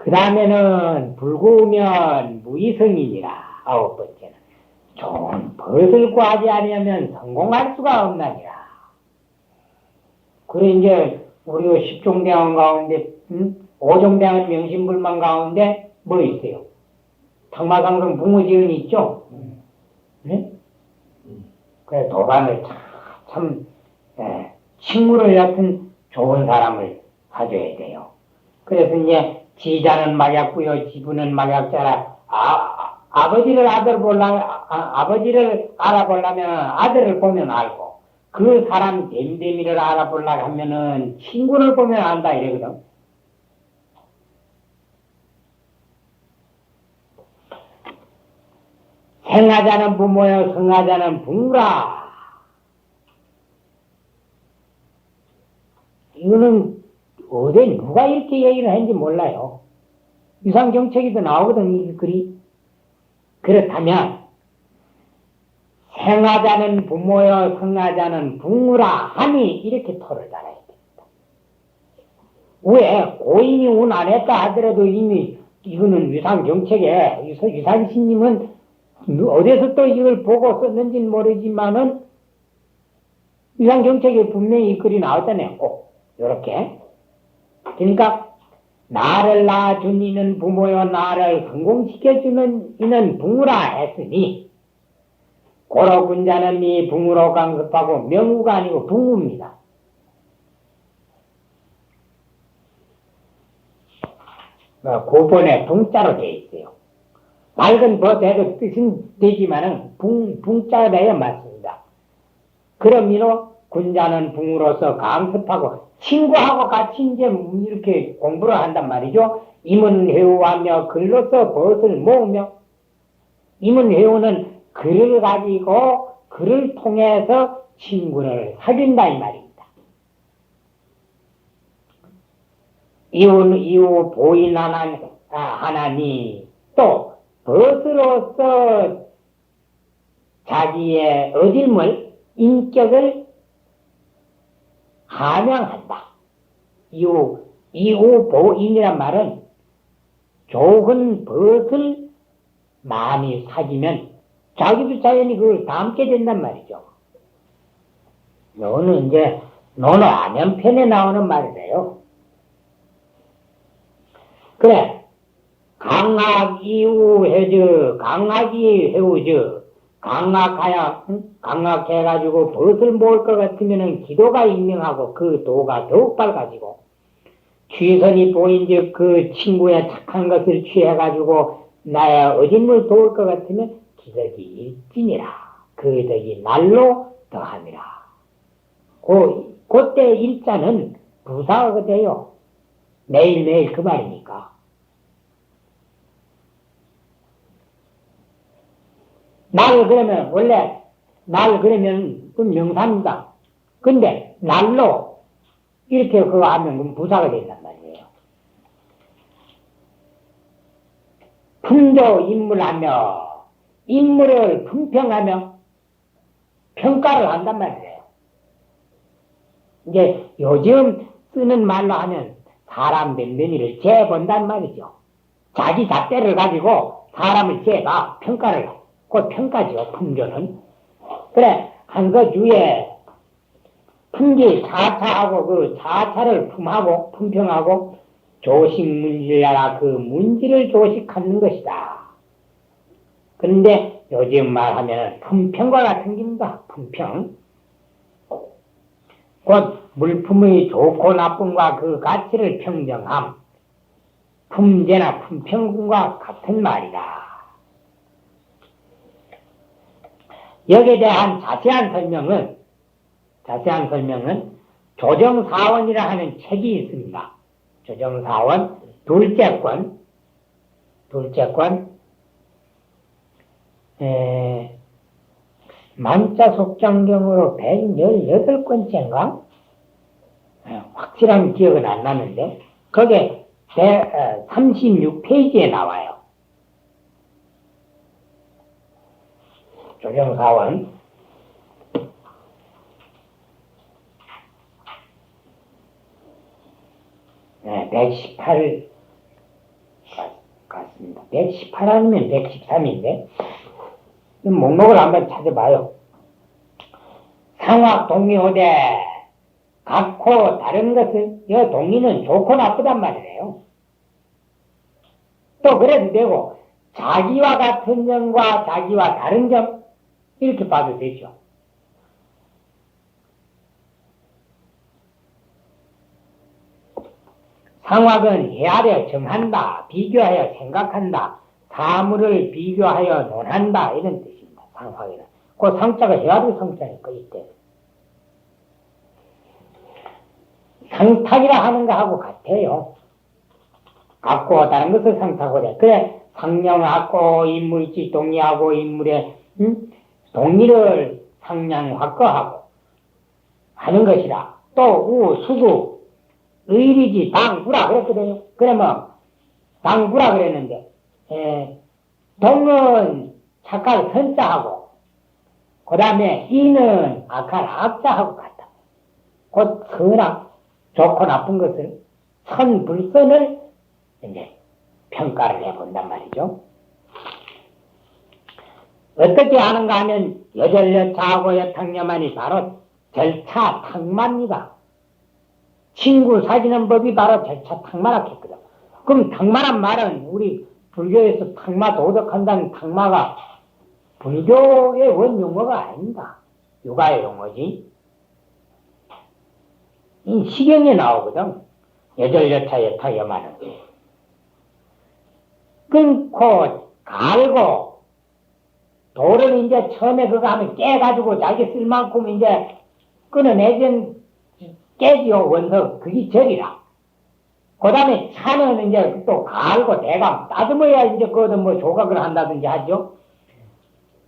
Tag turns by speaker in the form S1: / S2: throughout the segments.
S1: 그 다음에는 불구우면 무의성이니라. 9번째는 좋은 벗을 구하지 않으면 성공할 수가 없나니라. 그래 이제 우리가 10종대왕 가운데 5종대왕 명심불만 가운데 뭐 있어요? tak마상승 붕어지은이 있죠? 네? 그래 도반을 참 친구를 같은 좋은 사람을 가져야 돼요. 그래서 이제 지자는 막약구요 지부는 막약자라. 아버지를 아버지를 알아보려면 아들을 보면 알고, 그 사람 됨됨이를 알아보려고 하면은 친구를 보면 안다 이러거든. 생하자는 부모여 성하자는 붕우라. 이거는 어디 누가 이렇게 얘기를 했는지 몰라요. 유상경책에도 나오거든 이 글이. 그렇다면 생하자는 부모여 성하자는 붕우라 하니 이렇게 토를 달아야 됩니다. 왜 고인이 운 안 했다 하더라도 이미 이거는 유상경책에 유상신님은 어디서 또 이걸 보고 썼는지는 모르지만은 유상경책에 분명히 이 글이 나왔잖아요. 꼭 요렇게. 그러니까 나를 낳아준 이는 부모여 나를 성공시켜주는 이는 붕우라 했으니, 고로 군자는 이 붕우로 강급하고 명우가 아니고 붕우입니다. 고본에 붕자로 되어 있어요. 맑은 버대도 뜻은 되지만은 붕자가 되어 맞습니다. 그러므로 군자는 붕으로서 강습하고 친구하고 같이 이제 이렇게 공부를 한단 말이죠. 임은회우하며 글로서 벗을 모으며, 임은회우는 글을 가지고 글을 통해서 친구를 사귄다 이 말입니다. 이후 보인 하나니 또 벗으로서 자기의 어질물 인격을 함양한다. 이후 보인이란 말은 좋은 벗을 많이 사귀면 자기도 자연히 그걸 담게 된단 말이죠. 이거는 이제 논어 안연편에 나오는 말이래요. 그래, 강학 이후 해저, 강학이 해우저, 강학해가지고 벗을 모을 것 같으면은 기도가 임명하고 그 도가 더욱 밝아지고, 취선이 보인즉 그 친구의 착한 것을 취해가지고 나의 어진을 도울 것 같으면 기덕이 일진이라. 그 덕이 날로 더함이라. 그때 일자는 부사가 돼요. 매일매일 그 말이니까. 날 그러면 원래 날 그러면 그 명사입니다. 근데 날로 이렇게 그거 하면 부사가 된단 말이에요. 품조 인물하며 인물을 품평하며 평가를 한단 말이에요. 이제 요즘 쓰는 말로 하면 사람 몇 재본단 말이죠. 자기 잣대를 가지고 사람을 재가 평가를 해. 그 평가죠, 품조는. 그래, 한 것 주에 품기 자차하고 그 자차를 품하고 품평하고 조식문지라 그 문지를 조식하는 것이다. 그런데 요즘 말하면 품평과 같은 겁니다. 품평. 곧 물품의 좋고 나쁨과 그 가치를 평정함. 품제나 품평과 같은 말이다. 여기에 대한 자세한 설명은 조정사원이라 하는 책이 있습니다. 조정사원 둘째권 만자속장경으로 118권째인가? 확실한 기억은 안 나는데 거기에 36페이지에 나와요. 조정사원 118 같습니다. 118 아니면 113인데, 목록을 한번 찾아봐요. 상학 동의호대, 각호 다른 것은, 이 동의는 좋고 나쁘단 말이에요. 또 그래도 되고, 자기와 같은 점과 자기와 다른 점, 이렇게 봐도 되죠. 상학은 헤아려 정한다, 비교하여 생각한다, 사물을 비교하여 논한다, 이런 뜻입니다. 상학이란. 그 상자가 헤아려 성자니까, 이때. 상탁이라 하는 거하고 같아요. 갖고 다른 것을 상탁하고 그래. 그래, 상령하고 인물지 동의하고 인물의 동의를 상량 확거하고 하는 것이라. 또 우, 수구, 의리지 당구라 그랬거든요. 그러면 당구라 그랬는데 동은 착할 선자하고 그 다음에 이는 악할 악자하고 같다. 곧 선악, 좋고 나쁜 것을 선불선을 이제 평가를 해본단 말이죠. 어떻게 하는가 하면 여절여차하고 여탕여만이 바로 절차 탕마입니다. 친구 사귀는 법이 바로 절차 탕마라겠거든. 그럼 탕마란 말은 우리 불교에서 탕마 도덕한다는 탕마가 불교의 원용어가 아닙니다. 육아의 용어지. 이 시경에 나오거든. 여절여차 여탕여만은. 끊고 갈고 돌을 이제 처음에 그거 하면 깨가지고 자기 쓸 만큼 이제 끊어내진 깨지요. 원석 그게 절이라. 그 다음에 차는 이제 또 갈고 대강 따듬어야 이제 그거는 뭐 조각을 한다든지 하죠.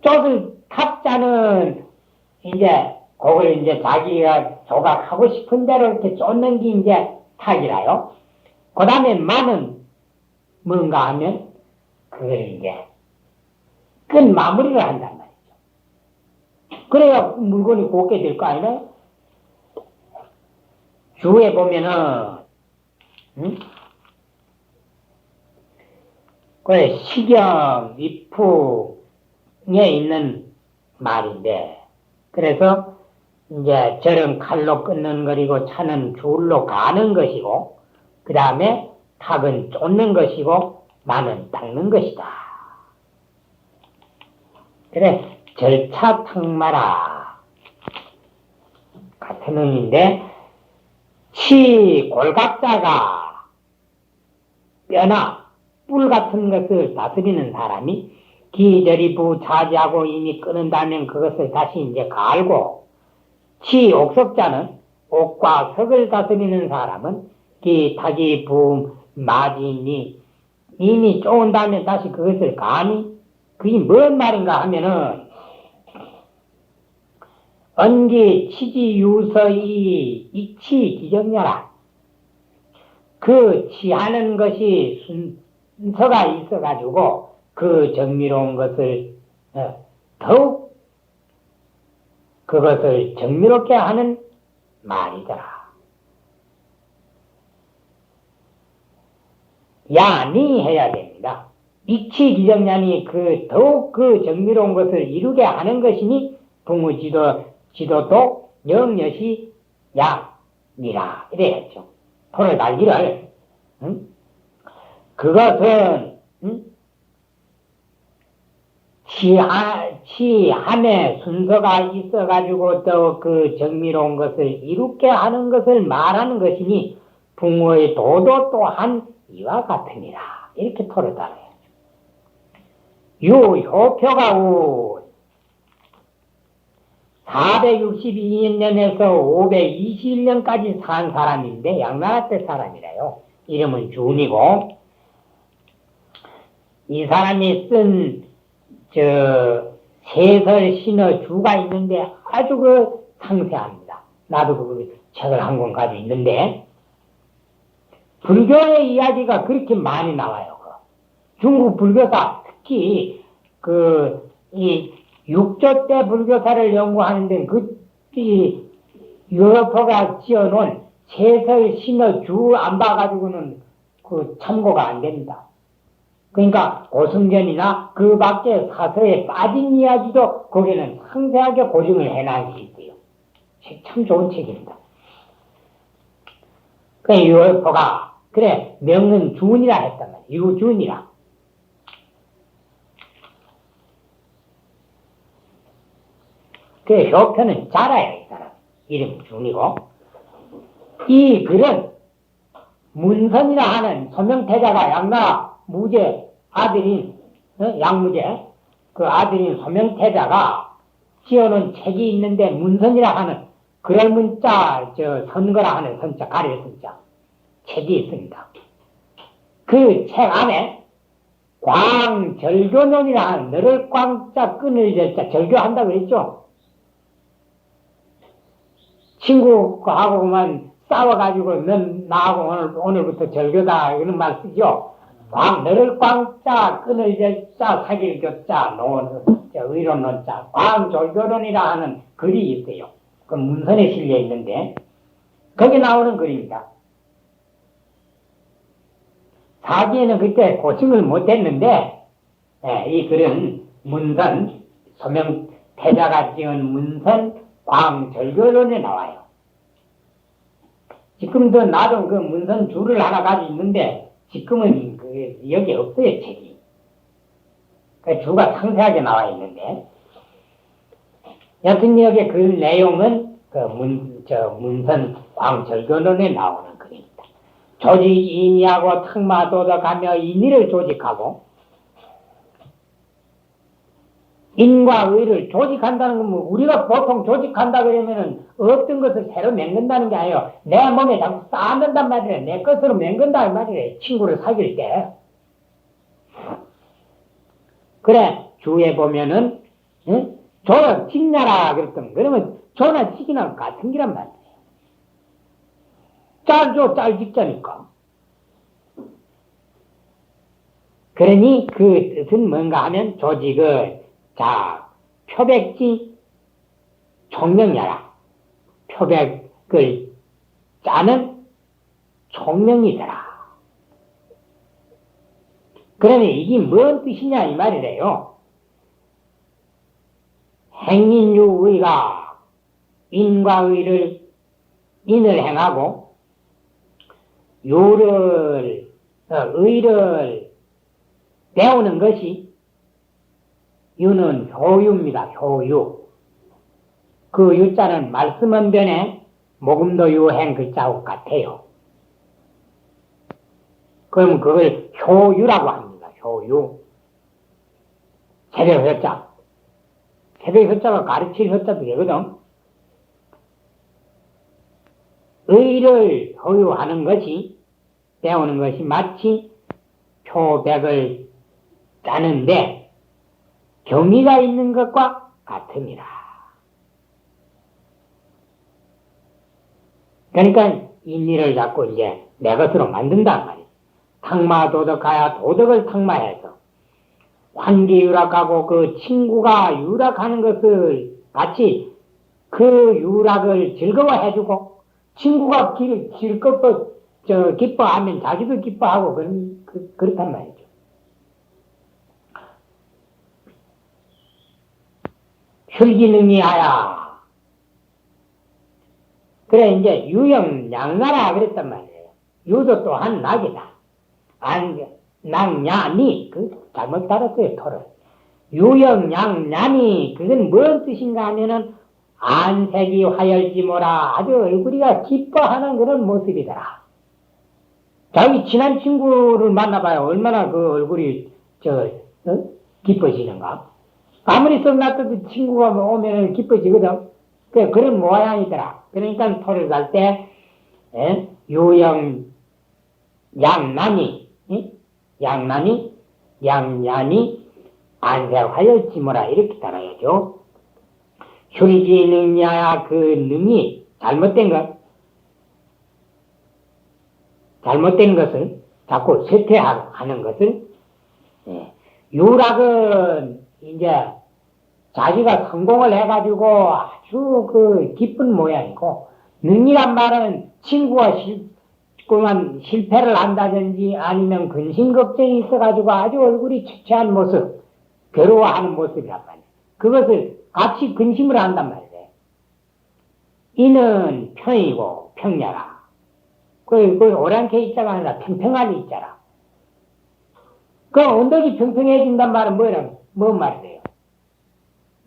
S1: 쫓을 탑자는 이제 그걸 이제 자기가 조각하고 싶은 대로 이렇게 쫓는 게 이제 탁이라요. 그 다음에 마는 뭔가 하면 그걸 이제 끈 마무리를 한단 말이죠. 그래야 물건이 곱게 될 거 아니에요? 주에 보면은 그 시경 위풍에 있는 말인데, 그래서 이제 절은 칼로 끊는 것이고 차는 줄로 가는 것이고 그 다음에 탁은 쫓는 것이고 마는 닦는 것이다. 그래, 절차 탁마라 같은 의미인데, 치 골각자가 뼈나 뿔 같은 것을 다스리는 사람이 기절이 부차지하고 이미 끊은다면 그것을 다시 이제 갈고, 치 옥석자는 옥과 석을 다스리는 사람은 기타기 부 마진이 이미 쪼은 다음에 다시 그것을 가니, 그게 뭔 말인가 하면은 언기 치지 유서이 이치 기정녀라. 그 치하는 것이 순서가 있어가지고 그 정미로운 것을 더욱 그것을 정미롭게 하는 말이더라. 야니 해야 됩니다. 이치 기정냐니 더욱 그 정미로운 것을 이루게 하는 것이니 붕의 지도도 영여시 야니라 이래야죠. 토를 달기를 그것은 치함의 순서가 있어가지고 또 그 정미로운 것을 이롭게 하는 것을 말하는 것이니 붕의 도도 또한 이와 같으니라. 이렇게 토를 달아야죠. 유효표가 우 462년에서 521년까지 산 사람인데 양나라 때 사람이래요. 이름은 준이고, 이 사람이 쓴 세설 신어 주가 있는데 아주 그 상세합니다. 나도 그 책을 한 권 가지고 있는데 불교의 이야기가 그렇게 많이 나와요. 중국 불교사 특히 이 6조 때 불교사를 연구하는데 이 유럽어가 지어놓은 세설 신어 주 안 봐가지고는 그 참고가 안 됩니다. 그러니까 고승전이나 그 밖에 사서에 빠진 이야기도 거기는 상세하게 고증을 해놓은 게 있어요. 참 좋은 책입니다. 그 유효포가 그래 명은 준이라 했단 말이야. 유준이라. 그 효표는 자라야 이 사람. 이름 준이고. 이 글은 문선이라 하는 소명태자가 양나라 무제 아들인 양무제 그 아들인 소명태자가 지어놓은 책이 있는데 문선이라 하는 그럴 문자 선거라 하는 선자 가릴 선자 책이 있습니다. 그 책 안에 광절교론이라 하는 너를 광자 끈을 열자 절교한다고 했죠. 친구하고 그만 싸워가지고 넌 나하고 오늘부터 절교다 이런 말 쓰죠. 너를 광자 끈을 열자 사기를 겹자 의론 논자 광절교론이라 하는 글이 있어요. 그 문선에 실려 있는데 거기 나오는 글입니다. 사기에는 그때 고증을 못했는데 이 글은 문선 소명태자가 지은 문선 광절교론에 나와요. 지금도 나도 그 문선 줄을 하나 가지고 있는데 지금은 여기 없어요 책이. 그 주가 상세하게 나와 있는데 여튼 여기 그 내용은 그 문선 광절교론에 나오는 글입니다. 조직인이하고 탁마도덕하며 인의를 조직하고 인과 의를 조직한다는 건 우리가 보통 조직한다 그러면은 어떤 것을 새로 맹근다는 게 아니에요. 내 몸에 자꾸 쌓는단 말이래. 내 것으로 맹근다 이 말이래. 친구를 사귈 때. 그래 주에 보면은 조나 찍냐라 그랬더니 그러면 조나 찍이나 같은 기란 말이에요. 짤 찍자니까. 그러니 그 뜻은 뭔가 하면 조직을 표백지 총명이라. 표백을 짜는 총명이더라. 그러면 이게 뭔 뜻이냐 이 말이래요. 행인유의가 인과 의를 인을 행하고 의를 배우는 것이 유는 효유입니다. 효유. 그 유자는 말씀은 변에 모금도 유행 글자하고 같아요. 그럼 그걸 효유라고 합니다. 효유. 새벽 효자. 새벽 효자가 가르칠 효자도 되거든. 의를 효유하는 것이 배우는 것이 마치 표백을 짜는데 경의가 있는 것과 같음이라. 그러니까 인리를 자꾸 이제 내 것으로 만든단 말이에요. 탁마도덕하여 도덕을 탁마해서 환기유락하고 그 친구가 유락하는 것을 같이 그 유락을 즐거워해주고 친구가 기뻐하면 자기도 기뻐하고 그렇단 말이죠. 혈기능이하야. 그래 이제 유영양나라 그랬단 말이에요. 유도 또한 낙이다. 낙냐니 잘못 따랐어요 토를. 유영양냐니 그건 뭔 뜻인가 하면은 안색이 화열지모라 아주 얼굴이가 기뻐하는 그런 모습이더라. 자기 친한 친구를 만나봐요. 얼마나 그 얼굴이 기뻐지는가. 아무리 썩 놔둬도 친구가 오면 기뻐지거든. 그런 모양이더라. 그러니까 토를 갈 때 유영 양난이 양난이 안색하여지모라 이렇게 따라야죠. 혈기능야야 그 능이 잘못된 것을 자꾸 쇠퇴하는 것을 유락은 이제 자기가 성공을 해가지고 아주 기쁜 모양이고 능이란 말은 친구가 그만 실패를 한다든지 아니면 근심 걱정이 있어가지고 아주 얼굴이 추추한 모습, 괴로워하는 모습이란 말이에요. 그것을 같이 근심을 한단 말이에요. 이는 평이고 평야라. 그 오랑캐 있자가 아니라 평평하니 있자라. 그 언덕이 평평해진단 말은 뭔 말이에요?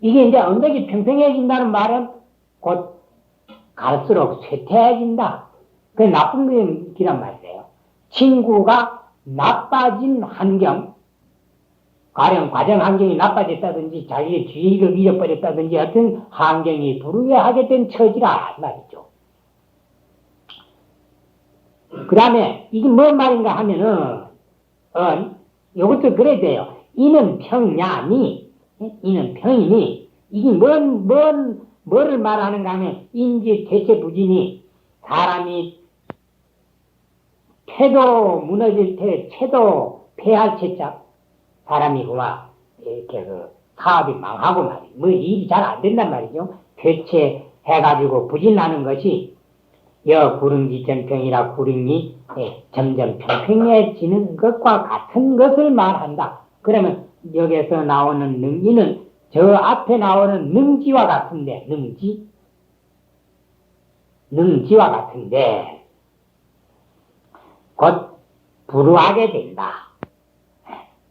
S1: 이게 이제 언덕이 평평해진다는 말은 곧 갈수록 쇠퇴해진다. 그게 나쁜 기란 말이에요. 친구가 나빠진 환경, 가령 과정 환경이 나빠졌다든지 자기의 주의를 잃어버렸다든지 어떤 환경이 불우하게 된 처지라 말이죠. 그 다음에 이게 뭔 말인가 하면은 이것도 그래야 돼요. 이는 평야니, 이는 평이니, 이게 뭐를 말하는가 하면 인지 대체부진이 사람이 태도 무너질 때 채도 폐할 채자 사람이 그만 이렇게 사업이 망하고 말이에요. 뭐 일이 잘 안 된단 말이죠. 퇴체해가지고 부진하는 것이 구릉지 전평이라 구릉이 점점 평평해지는 것과 같은 것을 말한다. 그러면 여기서 나오는 능지는 저 앞에 나오는 능지와 같은데, 능지와 같은데 곧 불우하게 된다.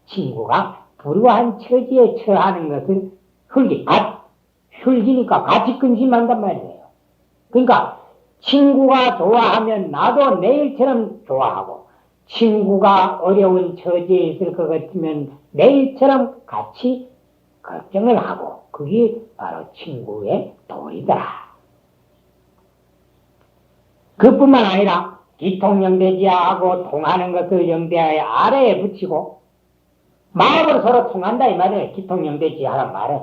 S1: 친구가 불우한 처지에 처하는 것을 hul기니까 같이 근심한단 말이에요. 그러니까 친구가 좋아하면 나도 내일처럼 좋아하고, 친구가 어려운 처지에 있을 것 같으면 내일처럼 같이 걱정을 하고, 그게 바로 친구의 도리더라. 그뿐만 아니라 기통영대지하고 통하는 것을 영대하에 아래에 붙이고 마음으로 서로 통한다 이 말이에요. 기통영대지하란 말은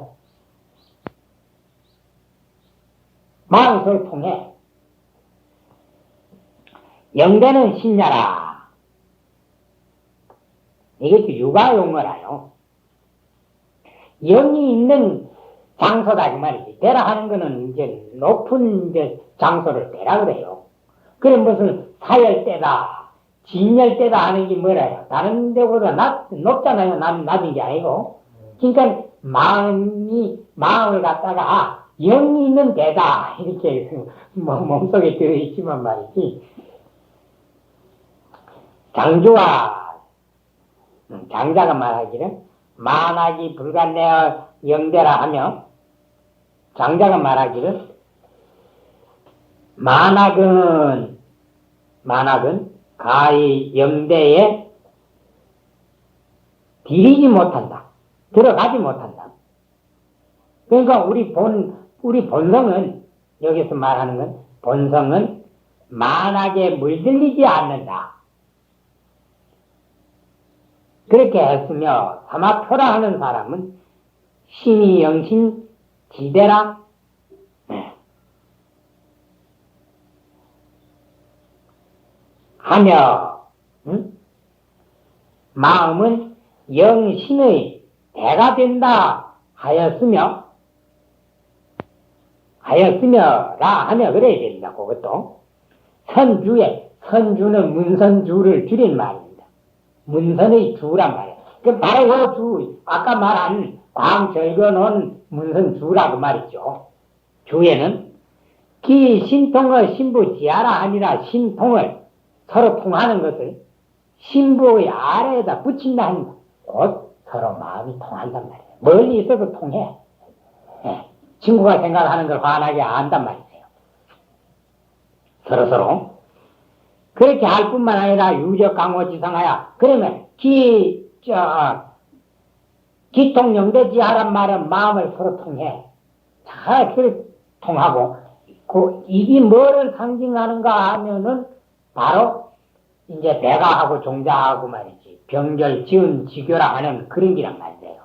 S1: 마음으로 서로 통해. 영대는 신야라. 이게 육아용어라요. 영이 있는 장소다 그 말이지. 대라 하는 거는 이제 높은 이제 장소를 대라 그래요. 그래 무슨 사열대다, 진열대다 하는 게 뭐라요? 다른 데보다 높잖아요. 낮은 게 아니고. 그러니까 마음을 갖다가 영이 있는 데다 이렇게 몸속에 들어있지만 말이지. 장자가 말하기를 만악이 불간내어 영대라 하며, 장자가 말하기를 만악은 가히 영대에 들이지 못한다. 들어가지 못한다. 그러니까 우리 본성은, 여기서 말하는 건 본성은 만악에 물들리지 않는다. 그렇게 했으며 사마표라 하는 사람은 신이 영신 지대라 하며, 마음은 영신의 대가 된다 하였으며라 하며 그래야 된다. 그것도 선주는 문선주를 줄인 말입니다. 문선의 주란 말이에요. 그 바로 그 주, 아까 말한 광절거놓은 문선주라고 말이죠. 주에는 기 신통의 신부 지하라 아니라 신통을 서로 통하는 것을 신부의 아래에다 붙인다 하는 곧 서로 마음이 통한단 말이에요. 멀리 있어도 통해. 친구가 생각하는 걸 환하게 안단 말이에요. 서로. 그렇게 할 뿐만 아니라 유적강호지상하야. 그러면 기통영대지하란 말은 마음을 서로 통해. 잘 통하고, 이게 뭐를 상징하는가 하면은 바로 이제 대가하고 종자하고 말이지. 병결, 지은, 지교라 하는 그런 기란 말이에요.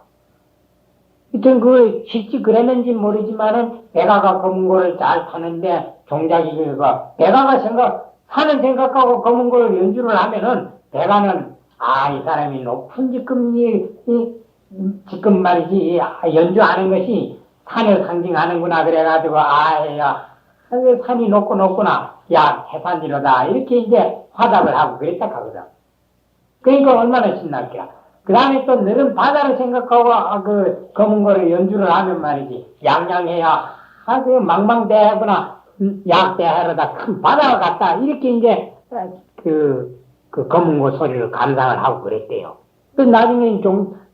S1: 하여튼 실제 그랬는지 모르지만은 대가가 검은고를 잘 타는데 종자기가 대가가 사는 생각하고 검은고를 연주를 하면은 대가는 이 사람이 높은 지금 말이지 연주하는 것이 산을 상징하는구나 그래가지고 산이 높구나. 야, 해산지로다. 이렇게 이제 화답을 하고 그랬다 하거든. 그러니까 얼마나 신날게야. 그 다음에 또 너는 바다를 생각하고, 그 검은 거를 연주를 하면 말이지. 양양해야, 그 망망대하구나. 약대하러다 큰 바다가 같다. 이렇게 이제, 그 검은 거 소리를 감상을 하고 그랬대요. 또 나중에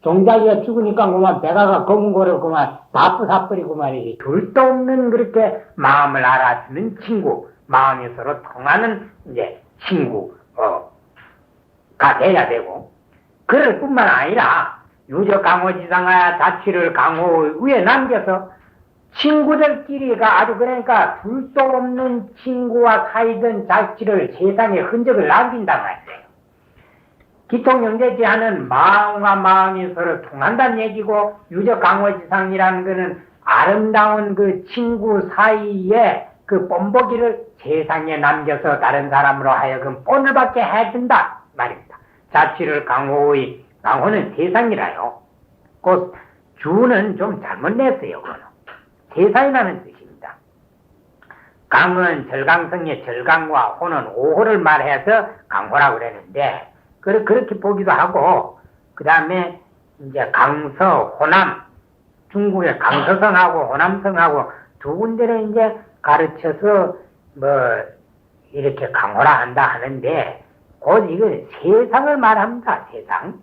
S1: 종자기가 죽으니까 그만 배가가 검은 거를 그만 다 부사버리고 말이지. 둘도 없는 그렇게 마음을 알아주는 친구, 마음이 서로 통하는 이제 친구가 돼야 되고, 그럴 뿐만 아니라 유적 강호지상하야 자취를 강호 위에 남겨서 친구들끼리가 아주 그러니까 둘도 없는 친구와 사이든 자취를 세상에 흔적을 남긴단 말이에요. 기통영재지하는 마음과 마음이 서로 통한다는 얘기고, 유적강호지상이라는 것은 아름다운 그 친구 사이에 그 뽐보기를 세상에 남겨서 다른 사람으로 하여금 본을 받게 해준다 말입니다. 자취를 강호의 강호는 세상이라요. 그 주는 좀 잘못 냈어요. 그거는 세상이라는 뜻입니다. 강은 절강성의 절강과 호는 오호를 말해서 강호라고 그러는데, 그렇게 보기도 하고, 그 다음에 이제 강서, 호남, 중국의 강서성하고 호남성하고 두 군데를 이제 가르쳐서 이렇게 강호라 한다 하는데, 곧 이건 세상을 말합니다, 세상.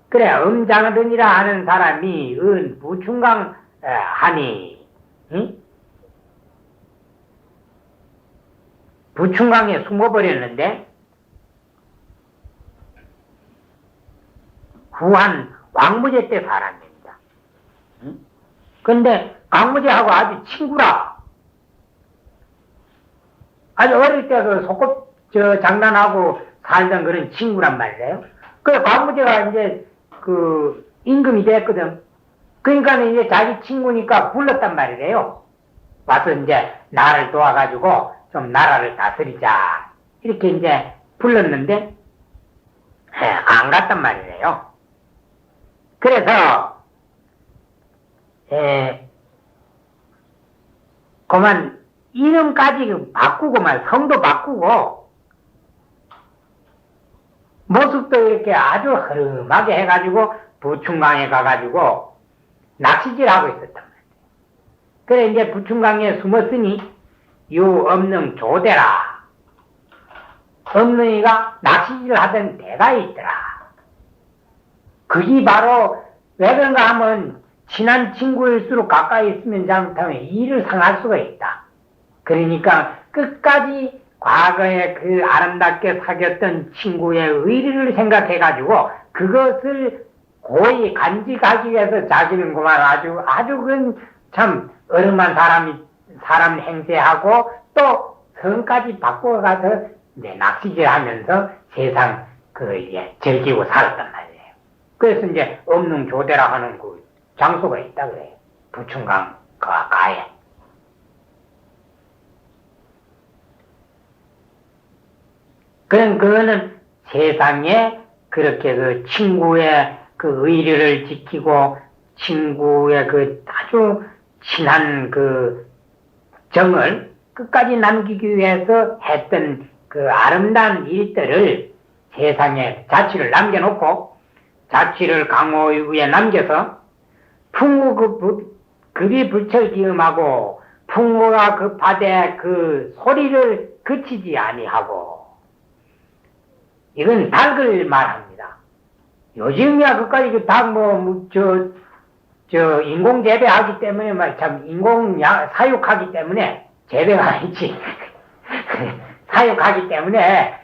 S1: 그래, 음장든이라 하는 사람이 부충강 하니, 응? 부충강에 숨어버렸는데, 후한 광무제 때 사람입니다. 응? 근데 광무제하고 아주 친구라. 아주 어릴 때 그 장난하고 살던 그런 친구란 말이에요. 그 광무제가 이제 그 임금이 됐거든. 그러니까 이제 자기 친구니까 불렀단 말이에요. 와서 이제 나를 도와가지고 좀 나라를 다스리자. 이렇게 이제 불렀는데, 안 갔단 말이에요. 그래서, 그만 이름까지 바꾸고만 성도 바꾸고, 모습도 이렇게 아주 흐름하게 해가지고 부충강에 가가지고 낚시질하고 있었단 말이에요. 그래 이제 부충강에 숨었으니 유엄능 조대라. 엄능이가 낚시질을 하던 데가 있더라. 그게 바로 왜 그런가 하면 친한 친구일수록 가까이 있으면 잘못하면 일을 상할 수가 있다. 그러니까 끝까지 과거에 그 아름답게 사귀었던 친구의 의리를 생각해가지고 그것을 고이 간직하기 위해서 자기는 그만 아주 그 참 어름한 사람 행세하고 또 성까지 바꿔가서 이제 낚시질 하면서 세상 즐기고 살았단 말이에요. 그래서 이제 엄능조대라 하는 그 장소가 있다 그래요. 부충강 가에. 그거는 세상에 그렇게 그 친구의 그 의리를 지키고 친구의 그 아주 친한 그 정을 끝까지 남기기 위해서 했던 그 아름다운 일들을 세상에 자취를 남겨놓고 자취를 강호 위에 남겨서 풍우 급이 불철기음하고 풍우가 급하되 그 소리를 그치지 아니하고 이건 닭을 말합니다. 요즘이야 그까지 그 닭 인공 재배하기 때문에 참 인공 사육하기 때문에 재배가 아니지 사육하기 때문에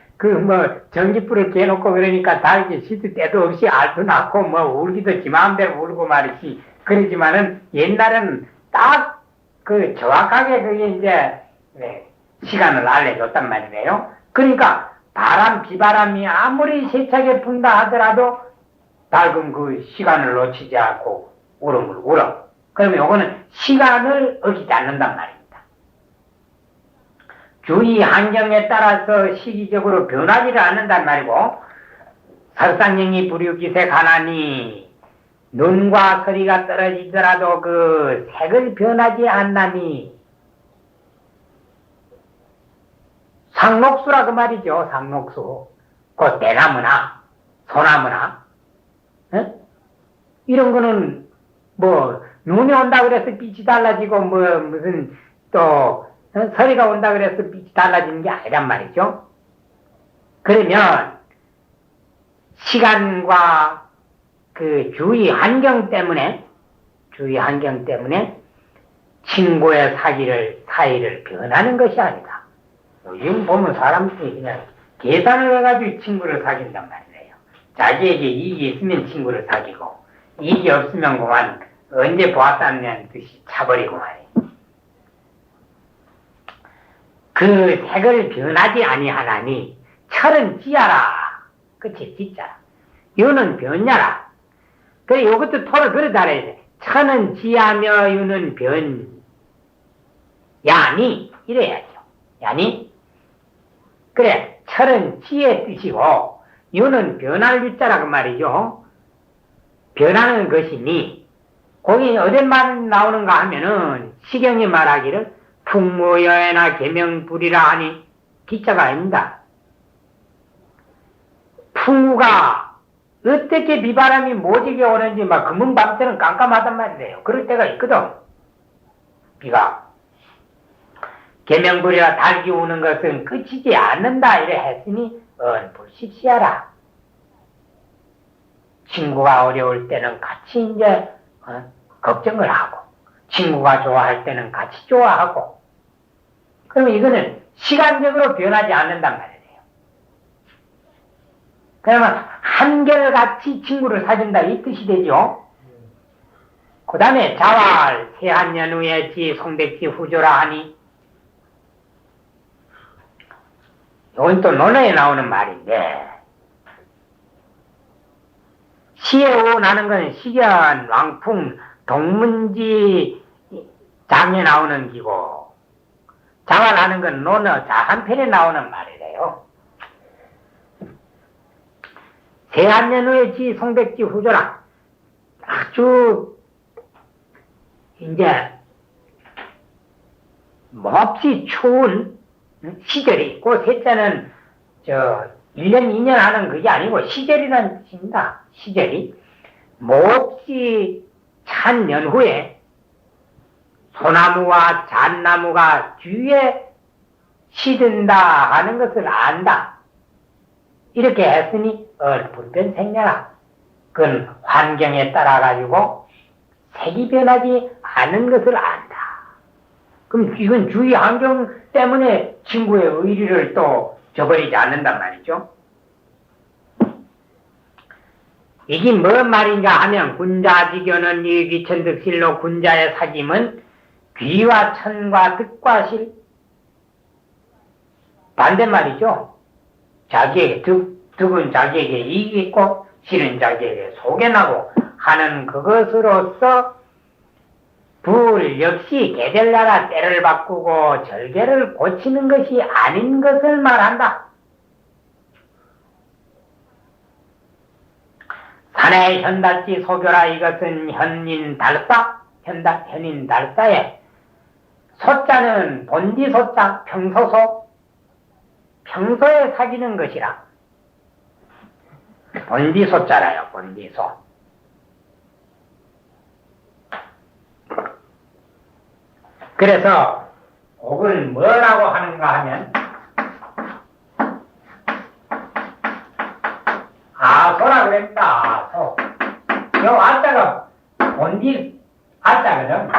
S1: 전기불을 개놓고 그러니까 닭이 시도 때도 없이 알도 낳고 울기도 지 마음대로 울고 말이지. 그러지만은 옛날에는 딱 정확하게 그게 이제 시간을 알려줬단 말이에요. 그러니까 비바람이 아무리 세차게 분다 하더라도 닭은 그 시간을 놓치지 않고 울음을 울어. 그러면 요거는 시간을 어기지 않는단 말입니다. 주위 환경에 따라서 시기적으로 변하지를 않는단 말이고 설상령이 불유기세 가나니 눈과 소리가 떨어지더라도 그 색을 변하지 않나니 상록수라 그 말이죠. 상록수. 그 대나무나 소나무나 이런 거는 뭐 눈이 온다 그래서 빛이 달라지고 뭐 무슨 또 소리가 온다 그래서 빛이 달라지는 게 아니란 말이죠. 그러면 시간과 그 주위 환경 때문에 친구의 사이를 변하는 것이 아니다. 요즘 보면 사람들이 그냥 계산을 해가지고 친구를 사귄단 말이에요. 자기에게 이익이 있으면 친구를 사귀고 이익이 없으면 그만 언제 보았다는 듯이 차버리고 말이에요. 그 색을 변하지 아니하나니 철은 지하라. 그치, 지자라. 유는 변냐라. 그래, 요것도 토를 그래 달아야 돼. 천은 지하며 유는 변. 야니. 이래야죠. 야니. 그래, 철은 지의 뜻이고, 유는 변할 유자라 그 말이죠. 변하는 것이니, 거기 어떤 말 나오는가 하면은, 시경이 말하기를, 풍무여애나 계명불이라 하니, 기자가 아닙니다. 풍우가 어떻게 비바람이 모지게 오는지 막 금은밤새는 깜깜하단 말이에요. 그럴 때가 있거든. 비가. 계명불이라 달기 오는 것은 끝이지 않는다 이래 했으니 불십시하라. 친구가 어려울 때는 같이 이제 걱정을 하고 친구가 좋아할 때는 같이 좋아하고 그러면 이거는 시간적으로 변하지 않는단 말이에요. 그러면 한결같이 친구를 사준다 이 뜻이 되죠. 그 다음에 자활 세한년후에 지 송백지 후조라 하니 이건 또 논어에 나오는 말인데 시에오 나는 건 시견 왕풍 동문지 장에 나오는 기고 자활하는 건 논어 자한편에 나오는 말이래요. 세한년 후에 지 송백지 후조라 아주 이제 몹시 추운 시절이 있고 셋째는 1년 2년 하는 그게 아니고 시절이라는 뜻입니다. 시절이 몹시 찬 연후에 소나무와 잣나무가 뒤에 시든다 하는 것을 안다. 이렇게 했으니 불변생려라. 그건 환경에 따라 가지고 색이 변하지 않은 것을 안다. 그럼 이건 주위 환경 때문에 친구의 의리를 또 저버리지 않는단 말이죠. 이게 뭔 말인가 하면 군자지교는 이기천득실로 군자의 사귐은 귀와 천과 득과 실 반대말이죠. 자기에게 득은 자기에게 이익이 있고 실은 자기에게 속여나고 하는 그것으로서 불 역시 개별나라 때를 바꾸고 절개를 고치는 것이 아닌 것을 말한다. 산의 현달지 소교라 이것은 현인 달사 현인 달사에 소자는 본디 소자 평소소 평소에 사귀는 것이라 본디 소자라요. 본디소. 그래서 옥을 뭐라고 하는가 하면 아소라 그랬다. 아소. 요 아자가 본디 아자거든.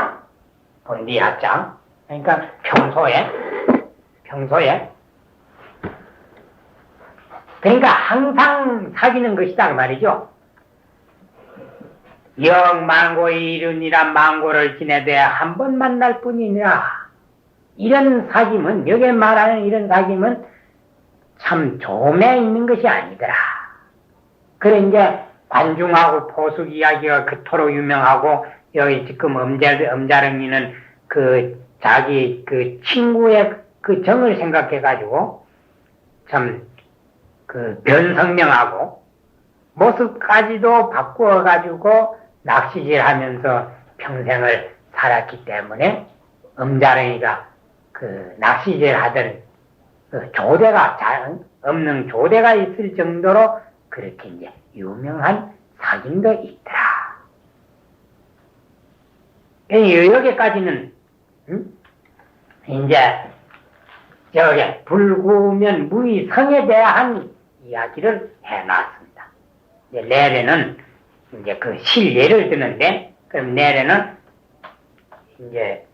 S1: 본디 아자. 그러니까 평소에 그러니까 항상 사귀는 것이다 그 말이죠. 영망고의 이른이란 망고를 지내되 한 번 만날 뿐이니라. 이런 사귐은 여기에 말하는 이런 사귐은 참 조매에 있는 것이 아니더라. 그래 이제 관중하고 포숙 이야기가 그토록 유명하고 여기 지금 엄자령이는 그 자기 그 친구의 그 정을 생각해 가지고 참 그 변성명하고 모습까지도 바꾸어 가지고 낚시질 하면서 평생을 살았기 때문에 엄자랭이가 그 낚시질 하던 그 조대가 없는 조대가 있을 정도로 그렇게 이제 유명한 사진도 있더라. 여기까지는 이제 저게 불구면 무의성에 대한 이야기를 해놨습니다. 이제 내래는 이제 그 실예를 드는데, 그럼 내래는 이제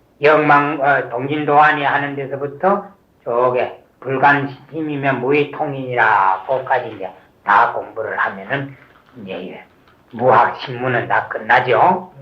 S1: 동진도안이 하는 데서부터 저게 불간심이면 무의통인이라고까지 이제 다 공부를 하면은 이제 무학 신문은 다 끝나죠.